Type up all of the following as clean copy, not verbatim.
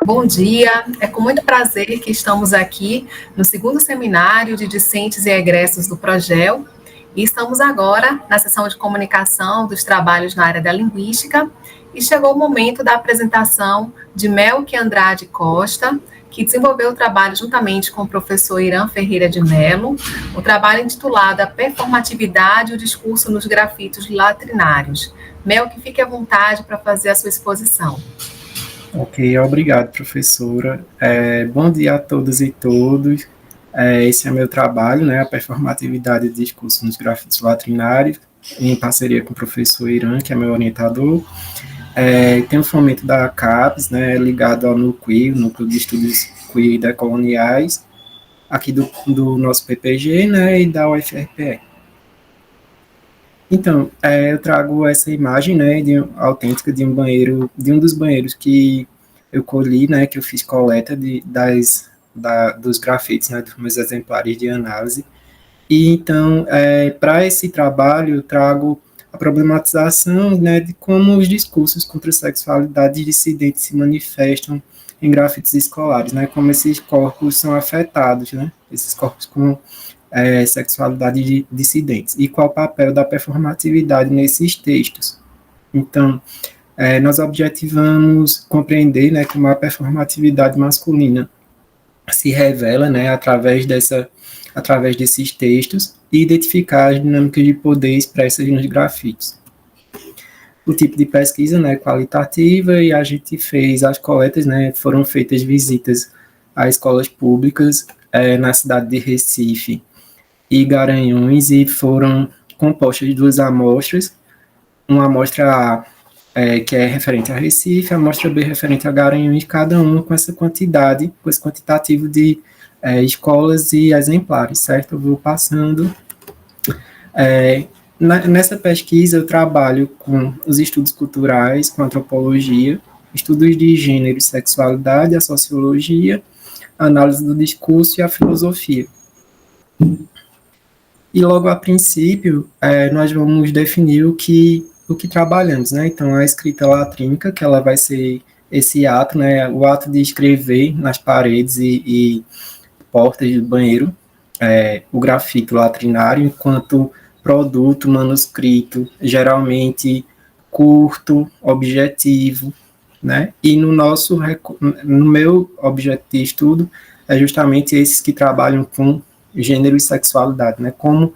Bom dia, é com muito prazer que estamos aqui no segundo seminário de discentes e egressos do Progel e estamos agora na sessão de comunicação dos trabalhos na área da linguística e chegou o momento da apresentação de Melqui Andrade Costa, que desenvolveu o trabalho juntamente com o professor Irã Ferreira de Mello, o trabalho intitulado A Performatividade e o Discurso nos Grafitos Latrinários. Melqui, fique à vontade para fazer a sua exposição. Ok, obrigado, professora. Bom dia a todas e todos. Esse é meu trabalho, né, a performatividade de discurso nos grafitos latrinários, em parceria com o professor Irã, que é meu orientador. Tem o fomento da CAPES, né, ligado ao NUQUI, Núcleo de Estudos Queer e Decoloniais, aqui do nosso PPG, né, e da UFRPE. Então, eu trago essa imagem, né, autêntica de um banheiro, de um dos banheiros que eu colhi, né, que eu fiz coleta dos grafites, né, dos meus exemplares de análise. E então, para esse trabalho, eu trago a problematização, né, de como os discursos contra a sexualidade dissidente se manifestam em grafites escolares, né, como esses corpos são afetados, né, esses corpos com sexualidade de dissidentes, e qual o papel da performatividade nesses textos. Então, nós objetivamos compreender, né, como a performatividade masculina se revela, né, através desses textos e identificar as dinâmicas de poder expressas nos grafites. O tipo de pesquisa, né, qualitativa, e a gente fez as coletas, né, foram feitas visitas a escolas públicas na cidade de Recife e Garanhuns, e foram compostas de duas amostras, uma amostra A, que é referente a Recife, a amostra B referente a Garanhuns, cada uma com essa quantidade, com esse quantitativo de escolas e exemplares, certo? Eu vou passando. Nessa pesquisa eu trabalho com os estudos culturais, com antropologia, estudos de gênero e sexualidade, a sociologia, a análise do discurso e a filosofia. E logo a princípio, nós vamos definir o que trabalhamos, né? Então, a escrita latrínica, que ela vai ser esse ato, né? O ato de escrever nas paredes e portas do banheiro, o grafito latrinário, enquanto produto manuscrito, geralmente curto, objetivo, né? E no meu objeto de estudo, é justamente esses que trabalham com gênero e sexualidade, né? Como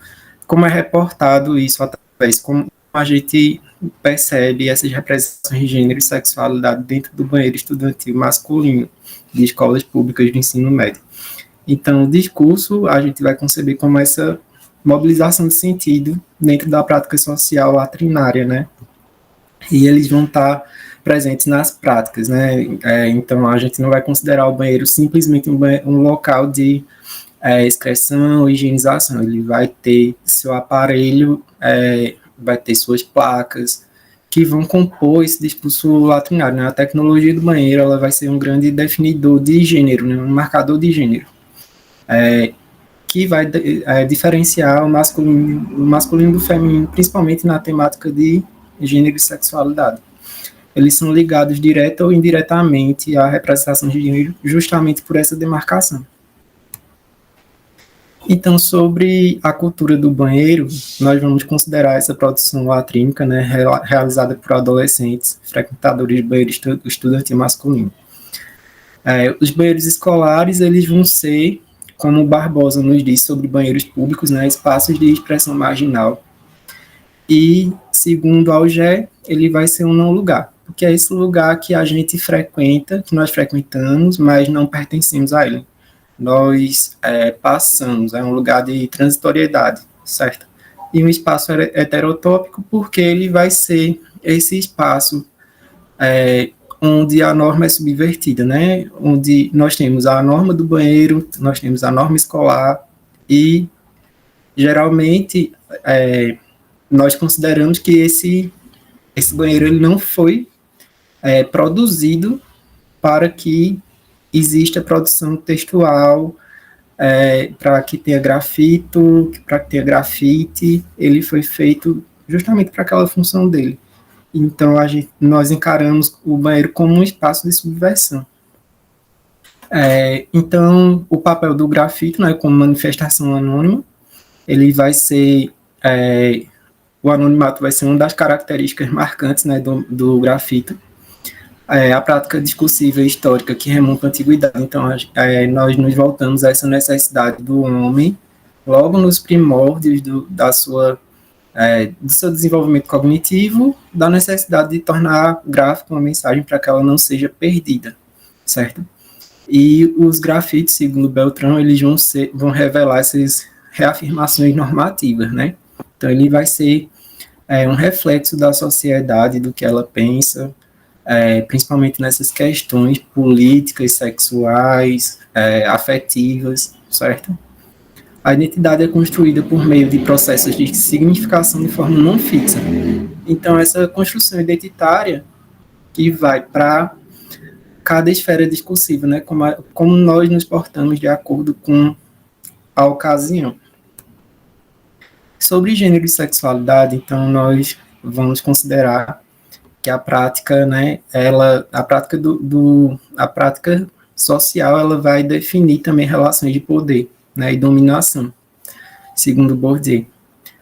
é reportado isso através, como a gente percebe essas representações de gênero e sexualidade dentro do banheiro estudantil masculino de escolas públicas de ensino médio. Então, o discurso a gente vai conceber como essa mobilização de sentido dentro da prática social latrinária, né? E eles vão estar presentes nas práticas, né? Então, a gente não vai considerar o banheiro simplesmente um local de excreção, higienização. Ele vai ter seu aparelho, vai ter suas placas que vão compor esse discurso latrinário, né? A tecnologia do banheiro, ela vai ser um grande definidor de gênero, né? Um marcador de gênero, que vai diferenciar o masculino do feminino, principalmente na temática de gênero e sexualidade. Eles são ligados direta ou indiretamente à representação de gênero, justamente por essa demarcação. Então, sobre a cultura do banheiro, nós vamos considerar essa produção latrínica, né, realizada por adolescentes, frequentadores de banheiro estudantil masculino. Os banheiros escolares, eles vão ser, como o Barbosa nos diz sobre banheiros públicos, né, espaços de expressão marginal. E, segundo Alger, ele vai ser um não lugar, porque é esse lugar que a gente frequenta, que nós frequentamos, mas não pertencemos a ele. Nós passamos, é um lugar de transitoriedade, certo? E um espaço heterotópico, porque ele vai ser esse espaço onde a norma é subvertida, né? Onde nós temos a norma do banheiro, nós temos a norma escolar, e geralmente nós consideramos que esse banheiro ele não foi produzido para que existe a produção textual, para que tenha grafito, para que tenha grafite, ele foi feito justamente para aquela função dele. Então, nós encaramos o banheiro como um espaço de subversão. Então, o papel do grafite, né, como manifestação anônima, ele vai ser, o anonimato vai ser uma das características marcantes, né, do grafite. A prática discursiva e histórica que remonta à antiguidade. Então, nós nos voltamos a essa necessidade do homem, logo nos primórdios do seu desenvolvimento cognitivo, da necessidade de tornar gráfico uma mensagem para que ela não seja perdida, certo? E os grafites, segundo Beltrão, eles vão revelar essas reafirmações normativas, né? Então, ele vai ser um reflexo da sociedade, do que ela pensa, principalmente nessas questões políticas, sexuais, afetivas, certo? A identidade é construída por meio de processos de significação de forma não fixa. Então, essa construção identitária que vai para cada esfera discursiva, né? Como nós nos portamos de acordo com a ocasião. Sobre gênero e sexualidade, então, nós vamos considerar que a prática, né, a prática a prática social, ela vai definir também relações de poder, né, e dominação, segundo Bourdieu.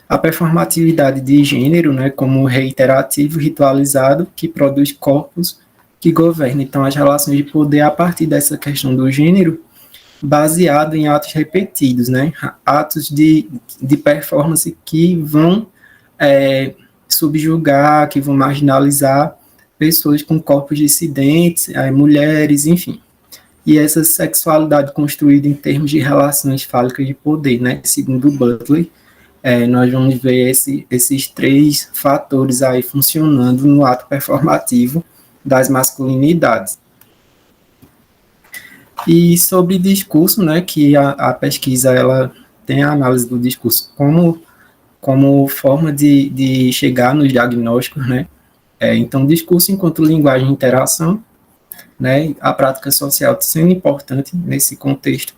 A performatividade de gênero, né, como reiterativo, ritualizado, que produz corpos que governam. Então, as relações de poder a partir dessa questão do gênero, baseado em atos repetidos, né, atos de performance que vão subjugar, que vão marginalizar pessoas com corpos dissidentes, mulheres, enfim. E essa sexualidade construída em termos de relações fálicas de poder, né? Segundo Butler, nós vamos ver esses três fatores aí funcionando no ato performativo das masculinidades. E sobre discurso, né, que a pesquisa ela tem a análise do discurso como forma de chegar nos diagnósticos, né? Então, discurso enquanto linguagem de interação, né? A prática social sendo importante nesse contexto.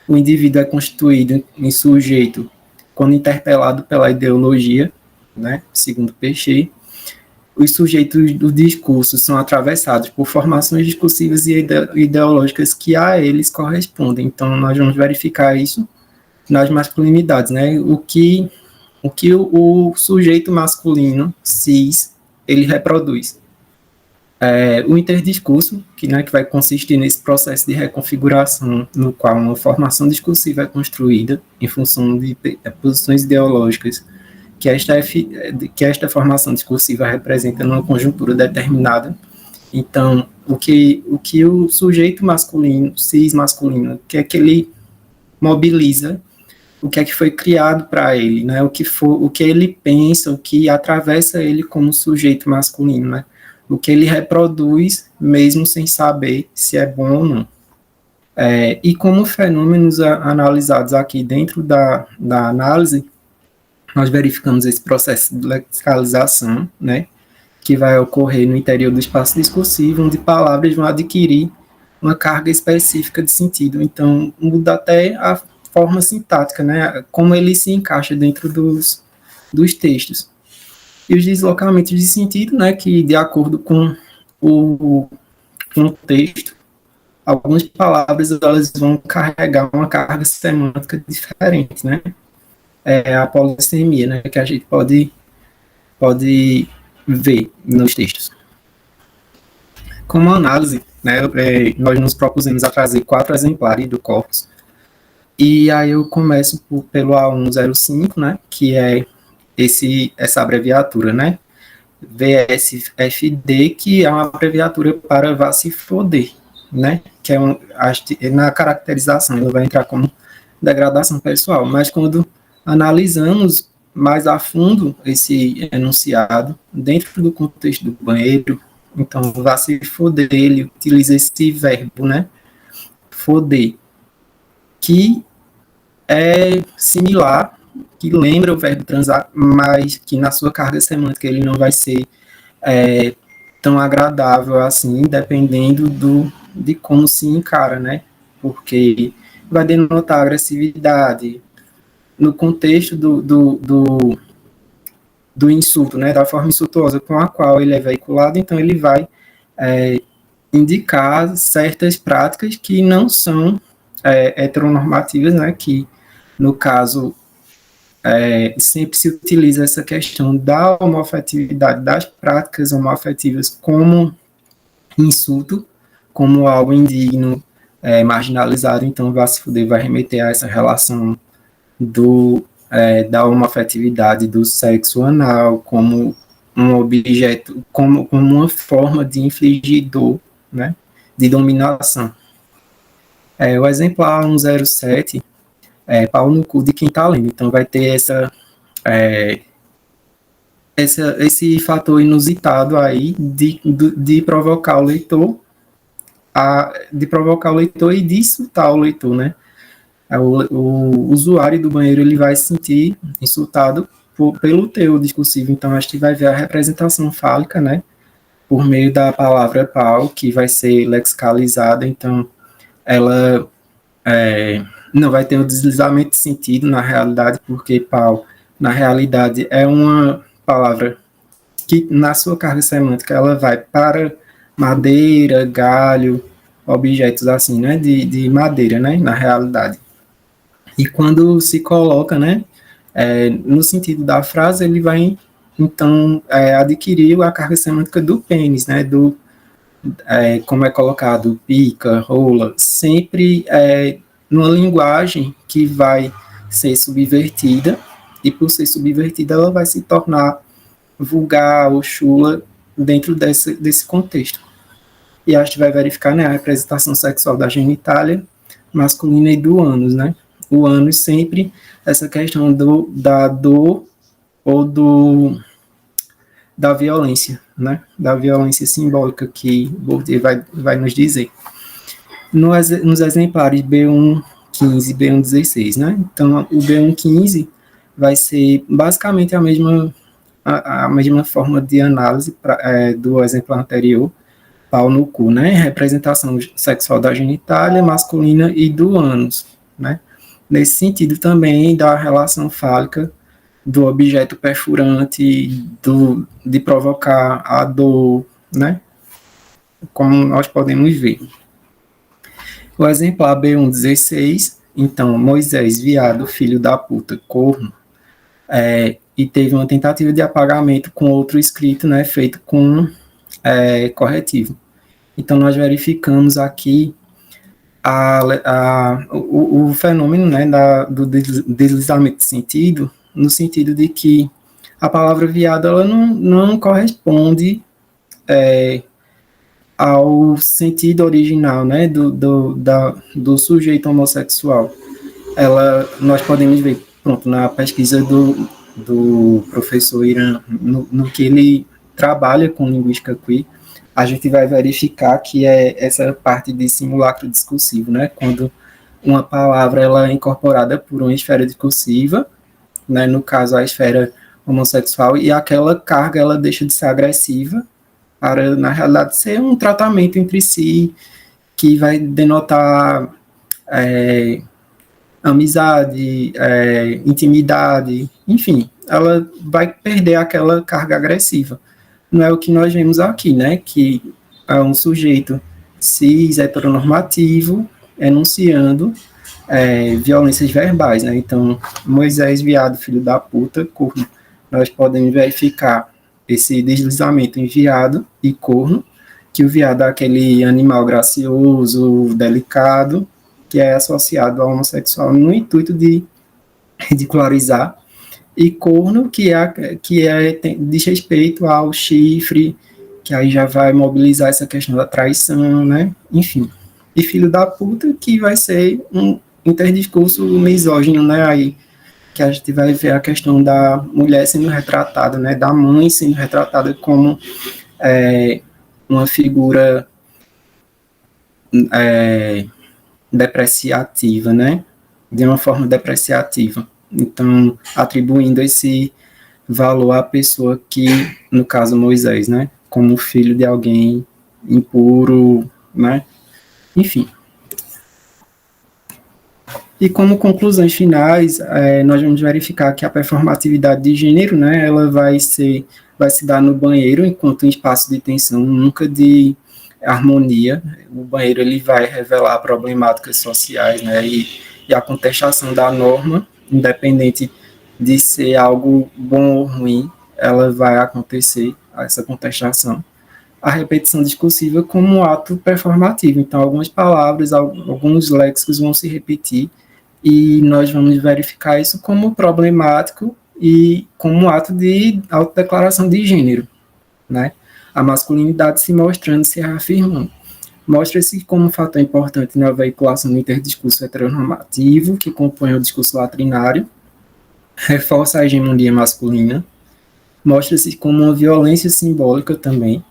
O indivíduo é constituído em sujeito quando interpelado pela ideologia, né? Segundo Peixe. Os sujeitos do discurso são atravessados por formações discursivas e ideológicas que a eles correspondem. Então, nós vamos verificar isso nas masculinidades, né? O que o sujeito masculino, cis, ele reproduz. O interdiscurso, que vai consistir nesse processo de reconfiguração, no qual uma formação discursiva é construída em função de posições ideológicas que esta formação discursiva representa numa conjuntura determinada. Então, o que o sujeito masculino, cis masculino, o que é que ele mobiliza, o que é que foi criado para ele, né? O que ele pensa, o que atravessa ele como sujeito masculino, né? O que ele reproduz, mesmo sem saber se é bom ou não. E como fenômenos analisados aqui dentro da análise, nós verificamos esse processo de lexicalização, né? Que vai ocorrer no interior do espaço discursivo, onde palavras vão adquirir uma carga específica de sentido. Então, muda até a forma sintática, né? Como ele se encaixa dentro dos textos. E os deslocamentos de sentido, né? Que, de acordo com o contexto, algumas palavras elas vão carregar uma carga semântica diferente, né? A polissemia, né? Que a gente pode ver nos textos. Como análise, né? Nós nos propusemos a trazer 4 exemplares do corpus. E aí eu começo pelo A105, né, que é essa abreviatura, né, VSFD, que é uma abreviatura para vá se foder, né, que na caracterização ele vai entrar como degradação pessoal, mas quando analisamos mais a fundo esse enunciado, dentro do contexto do banheiro, então vá se foder, ele utiliza esse verbo, né, foder, que é similar, que lembra o verbo transar, mas que na sua carga semântica ele não vai ser tão agradável assim, dependendo de como se encara, né? Porque vai denotar agressividade no contexto do insulto, né? Da forma insultuosa com a qual ele é veiculado, então ele vai indicar certas práticas que não são heteronormativas, né, que, no caso, sempre se utiliza essa questão da homoafetividade, das práticas homoafetivas como insulto, como algo indigno, marginalizado, então vai se fuder, vai remeter a essa relação da homoafetividade do sexo anal como um objeto, como uma forma de infligir dor, né, de dominação. O exemplar 107 pau no cu de quem está lendo, então vai ter esse fator inusitado aí de provocar o leitor, e de insultar o leitor, né? O usuário do banheiro ele vai se sentir insultado pelo teor discursivo, então a gente vai ver a representação fálica, né? Por meio da palavra pau, que vai ser lexicalizada, então ela não vai ter um deslizamento de sentido na realidade, porque pau, na realidade, é uma palavra que, na sua carga semântica, ela vai para madeira, galho, objetos assim, né, de madeira, né, na realidade. E quando se coloca, né, no sentido da frase, ele vai, então, adquirir a carga semântica do pênis, né, como é colocado, pica, rola, sempre numa linguagem que vai ser subvertida, e por ser subvertida, ela vai se tornar vulgar ou chula dentro desse contexto. E a gente vai verificar, né, a representação sexual da genitália masculina e do ânus, né? O ânus sempre, essa questão da dor ou da violência, né? Da violência simbólica que Bourdieu vai nos dizer. Nos exemplares B1.15 e B1.16, né? Então, o B1.15 vai ser basicamente a mesma forma de análise do exemplar anterior, pau no cu, né? Representação sexual da genitália masculina e do ânus, né? Nesse sentido também da relação fálica do objeto perfurante, de provocar a dor, né? Como nós podemos ver. O exemplar B1.16, então, Moisés, viado, filho da puta, corno, e teve uma tentativa de apagamento com outro escrito, né, feito com corretivo. Então, nós verificamos aqui o fenômeno, né, do deslizamento de sentido, no sentido de que a palavra viado ela não corresponde ao sentido original, né, do sujeito homossexual. Nós podemos ver, pronto, na pesquisa do professor Irã, no que ele trabalha com linguística queer, a gente vai verificar que essa parte de simulacro discursivo, né, quando uma palavra ela é incorporada por uma esfera discursiva, né, no caso a esfera homossexual, e aquela carga ela deixa de ser agressiva para, na realidade, ser um tratamento entre si que vai denotar amizade, intimidade, enfim, ela vai perder aquela carga agressiva. Não é o que nós vemos aqui, né, que é um sujeito cis, heteronormativo, enunciando violências verbais, né, então, Moisés, viado, filho da puta, corno, nós podemos verificar esse deslizamento em viado e corno, que o viado é aquele animal gracioso, delicado, que é associado ao homossexual no intuito de ridicularizar, e corno, que diz respeito ao chifre, que aí já vai mobilizar essa questão da traição, né? Enfim. E filho da puta, que vai ser um interdiscurso misógino, né? Aí que a gente vai ver a questão da mulher sendo retratada, né? Da mãe sendo retratada como uma figura depreciativa, né? De uma forma depreciativa. Então, atribuindo esse valor à pessoa que, no caso Moisés, né? Como filho de alguém impuro, né? Enfim. E como conclusões finais, nós vamos verificar que a performatividade de gênero, né? Ela vai se dar no banheiro enquanto um espaço de tensão, nunca de harmonia. O banheiro ele vai revelar problemáticas sociais, né, e a contestação da norma, independente de ser algo bom ou ruim, ela vai acontecer, essa contestação. A repetição discursiva como um ato performativo, então algumas palavras, alguns léxicos vão se repetir e nós vamos verificar isso como problemático e como um ato de autodeclaração de gênero, né? A masculinidade se mostrando, se reafirmando. Mostra-se como um fator importante na veiculação do interdiscurso heteronormativo, que compõe o discurso latrinário, reforça a hegemonia masculina, mostra-se como uma violência simbólica também,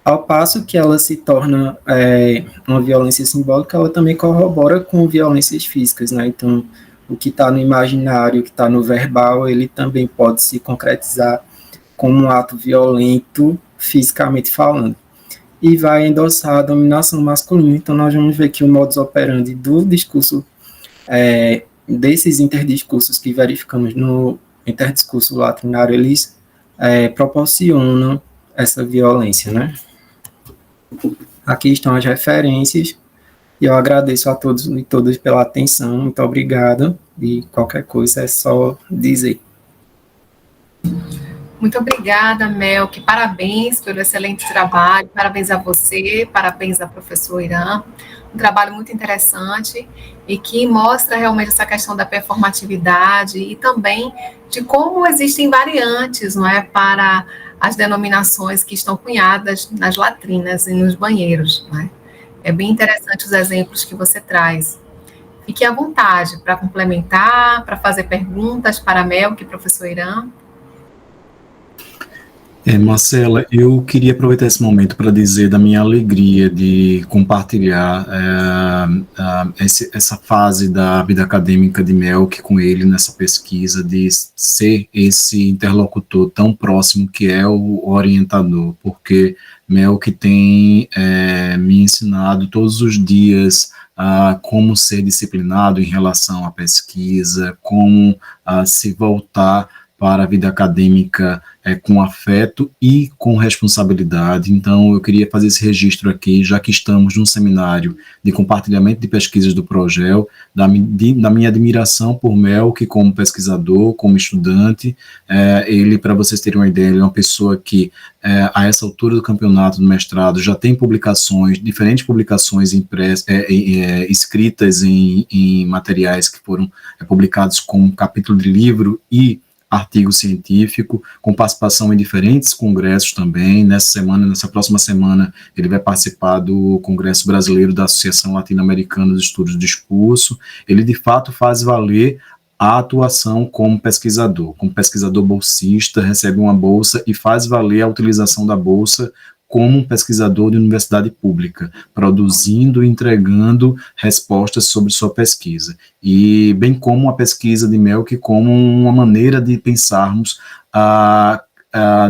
ao passo que ela se torna uma violência simbólica, ela também corrobora com violências físicas, né? Então, o que está no imaginário, o que está no verbal, ele também pode se concretizar como um ato violento, fisicamente falando. E vai endossar a dominação masculina. Então, nós vamos ver que o modus operandi do discurso, desses interdiscursos que verificamos no interdiscurso latrinário, eles proporcionam essa violência, né? Aqui estão as referências, e eu agradeço a todos e todas pela atenção, muito obrigado, e qualquer coisa é só dizer. Muito obrigada, Melk, parabéns pelo excelente trabalho, parabéns a você, parabéns ao professor Irã, um trabalho muito interessante e que mostra realmente essa questão da performatividade e também de como existem variantes, não é, para as denominações que estão cunhadas nas latrinas e nos banheiros, não é? É bem interessante os exemplos que você traz. Fique à vontade para complementar, para fazer perguntas para a Melk e professor Irã. Marcela, eu queria aproveitar esse momento para dizer da minha alegria de compartilhar essa fase da vida acadêmica de Melk com ele nessa pesquisa, de ser esse interlocutor tão próximo que é o orientador, porque Melk tem me ensinado todos os dias como ser disciplinado em relação à pesquisa, como se voltar para a vida acadêmica com afeto e com responsabilidade. Então, eu queria fazer esse registro aqui, já que estamos num seminário de compartilhamento de pesquisas do Progel, da minha admiração por Melk como pesquisador, como estudante. Ele, para vocês terem uma ideia, ele é uma pessoa que, a essa altura do campeonato do mestrado, já tem publicações, diferentes publicações escritas em materiais que foram publicados como capítulo de livro e artigo científico, com participação em diferentes congressos também. Nessa próxima semana, ele vai participar do Congresso Brasileiro da Associação Latino-Americana dos Estudos do Discurso. Ele, de fato, faz valer a atuação como pesquisador bolsista, recebe uma bolsa e faz valer a utilização da bolsa como um pesquisador de universidade pública, produzindo e entregando respostas sobre sua pesquisa. E bem como a pesquisa de Melk como uma maneira de pensarmos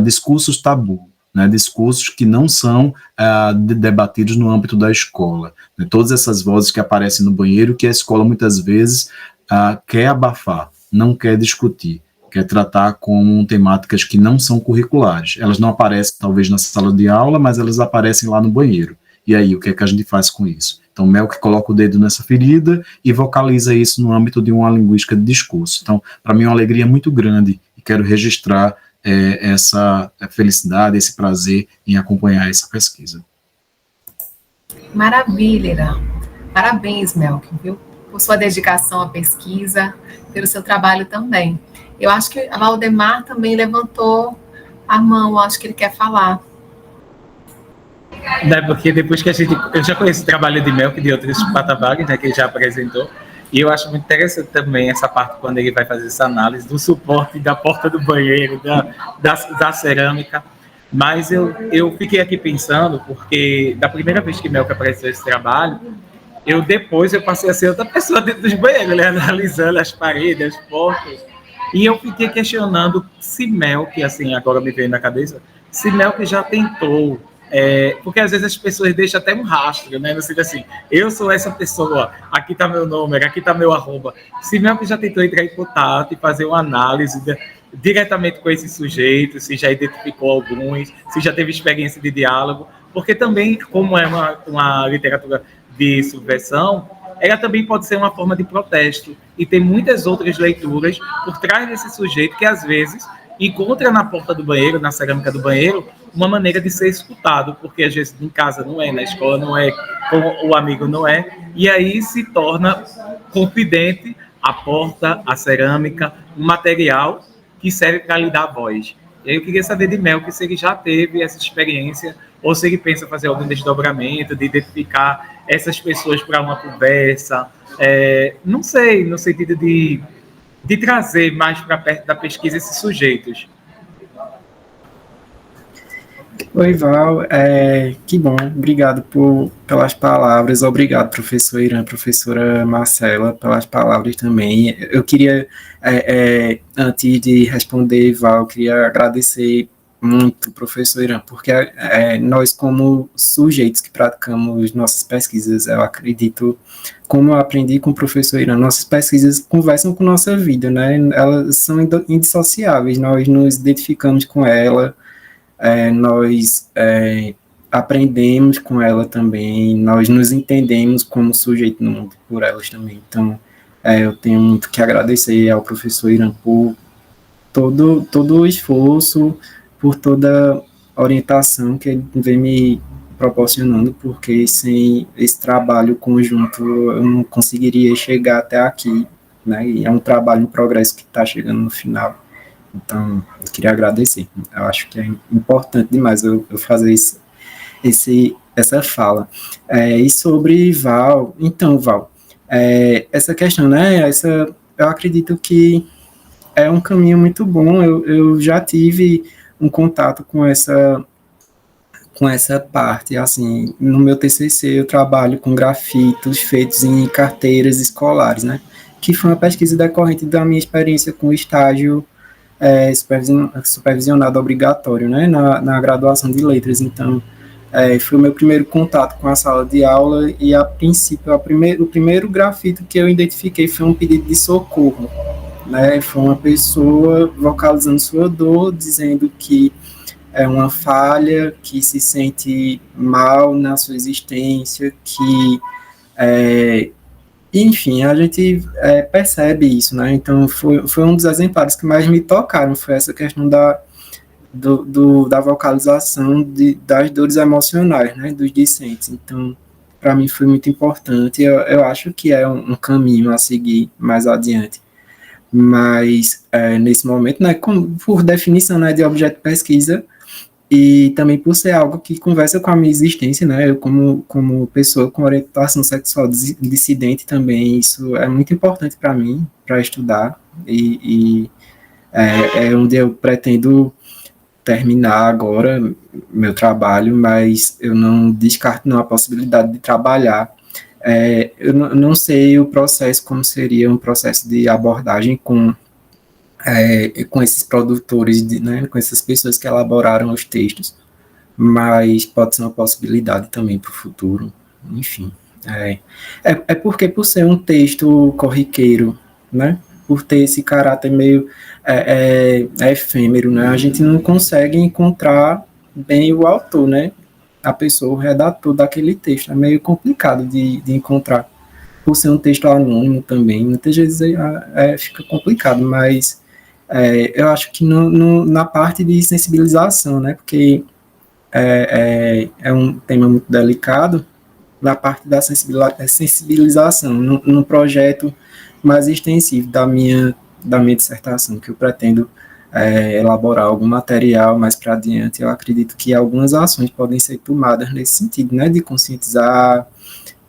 discursos tabu, né, discursos que não são debatidos no âmbito da escola. Né, todas essas vozes que aparecem no banheiro, que a escola muitas vezes quer abafar, não quer discutir, quer tratar como temáticas que não são curriculares. Elas não aparecem, talvez, na sala de aula, mas elas aparecem lá no banheiro. E aí, o que é que a gente faz com isso? Então, Melk coloca o dedo nessa ferida e vocaliza isso no âmbito de uma linguística de discurso. Então, para mim é uma alegria muito grande e quero registrar essa felicidade, esse prazer em acompanhar essa pesquisa. Maravilha, Irã. Parabéns, Melk, viu? Por sua dedicação à pesquisa, pelo seu trabalho também. Eu acho que a Valdemar também levantou a mão, acho que ele quer falar. Porque depois que eu já conheço o trabalho de Melk de outros patavares, né, que ele já apresentou, e eu acho muito interessante também essa parte quando ele vai fazer essa análise do suporte da porta do banheiro, da cerâmica. Mas eu fiquei aqui pensando, porque da primeira vez que Melk apresentou esse trabalho, eu passei a ser outra pessoa dentro dos banheiros, né, analisando as paredes, as portas. E eu fiquei questionando se Melk, assim, agora me veio na cabeça, se Melk já tentou, porque às vezes as pessoas deixam até um rastro, né, não sei assim, eu sou essa pessoa, aqui está meu número, aqui está meu arroba. Se Melk já tentou entrar em contato e fazer uma análise diretamente com esses sujeitos, se já identificou alguns, se já teve experiência de diálogo, porque também, como é uma literatura de subversão, ela também pode ser uma forma de protesto, e tem muitas outras leituras por trás desse sujeito que, às vezes, encontra na porta do banheiro, na cerâmica do banheiro, uma maneira de ser escutado, porque às vezes em casa não é, na escola não é, com o amigo não é, e aí se torna confidente a porta, a cerâmica, um material que serve para lhe dar voz. E aí eu queria saber de Melk se ele já teve essa experiência, ou se ele pensa fazer algum desdobramento, de identificar essas pessoas para uma conversa, não sei, no sentido de trazer mais para perto da pesquisa esses sujeitos. Oi, Val, que bom, obrigado pelas palavras, obrigado, professor Irã, professora Marcela, pelas palavras também. Eu queria, antes de responder, Val, eu queria agradecer muito, professor Irã, porque nós, como sujeitos que praticamos nossas pesquisas, eu acredito, como eu aprendi com o professor Irã, nossas pesquisas conversam com nossa vida, né? Elas são indissociáveis, nós nos identificamos com ela, nós aprendemos com ela também, nós nos entendemos como sujeito no mundo por elas também. Então, eu tenho muito que agradecer ao professor Irã por todo o esforço, por toda a orientação que ele vem me proporcionando, porque sem esse trabalho conjunto eu não conseguiria chegar até aqui, né? E é um trabalho em progresso que está chegando no final. Então, eu queria agradecer. Eu acho que é importante demais eu fazer essa fala. E sobre Val, então, Val, essa questão, né? Eu acredito que é um caminho muito bom. Eu já tive um contato com essa parte, assim, no meu TCC eu trabalho com grafitos feitos em carteiras escolares, né? Que foi uma pesquisa decorrente da minha experiência com o estágio supervisionado obrigatório, né, na graduação de letras. Então, foi o meu primeiro contato com a sala de aula e, a princípio, o primeiro grafito que eu identifiquei foi um pedido de socorro, né, foi uma pessoa vocalizando sua dor, dizendo que é uma falha, que se sente mal na sua existência, que enfim, a gente percebe isso, né? Então, foi um dos exemplares que mais me tocaram, foi essa questão da vocalização das dores emocionais, né, dos discentes. Então, para mim foi muito importante. Eu acho que é um caminho a seguir mais adiante. Mas, nesse momento, né, por definição, né, de objeto de pesquisa, e também por ser algo que conversa com a minha existência, né, eu como pessoa com orientação sexual dissidente também, isso é muito importante para mim, para estudar, e é onde eu pretendo terminar agora meu trabalho, mas eu não descarto não a possibilidade de trabalhar. Eu não sei o processo, como seria um processo de abordagem com esses produtores, né, com essas pessoas que elaboraram os textos, mas pode ser uma possibilidade também para o futuro, enfim. Porque por ser um texto corriqueiro, né, por ter esse caráter meio efêmero, né, a gente não consegue encontrar bem o autor, né, a pessoa, o redator daquele texto, é meio complicado de encontrar, por ser um texto anônimo também, muitas vezes fica complicado, mas eu acho que na parte de sensibilização, né, porque é um tema muito delicado, na parte da sensibilização, no projeto mais extensivo da minha dissertação, que eu pretendo elaborar algum material mais para adiante. Eu acredito que algumas ações podem ser tomadas nesse sentido, né, de conscientizar,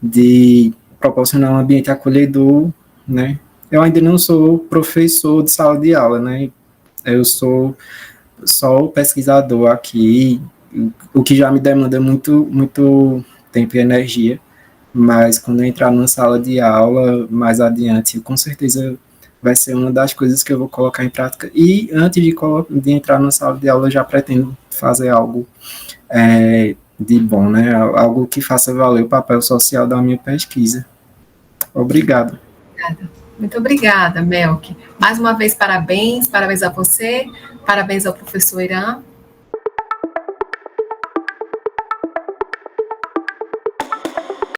de proporcionar um ambiente acolhedor, né. Eu ainda não sou professor de sala de aula, né? Eu sou só o pesquisador aqui, o que já me demanda muito tempo e energia, mas quando eu entrar numa sala de aula mais adiante, com certeza vai ser uma das coisas que eu vou colocar em prática. E antes de entrar na sala de aula, eu já pretendo fazer algo de bom, né? Algo que faça valer o papel social da minha pesquisa. Obrigado. Obrigada. Muito obrigada, Melk. Mais uma vez, parabéns a você, parabéns ao professor Irã,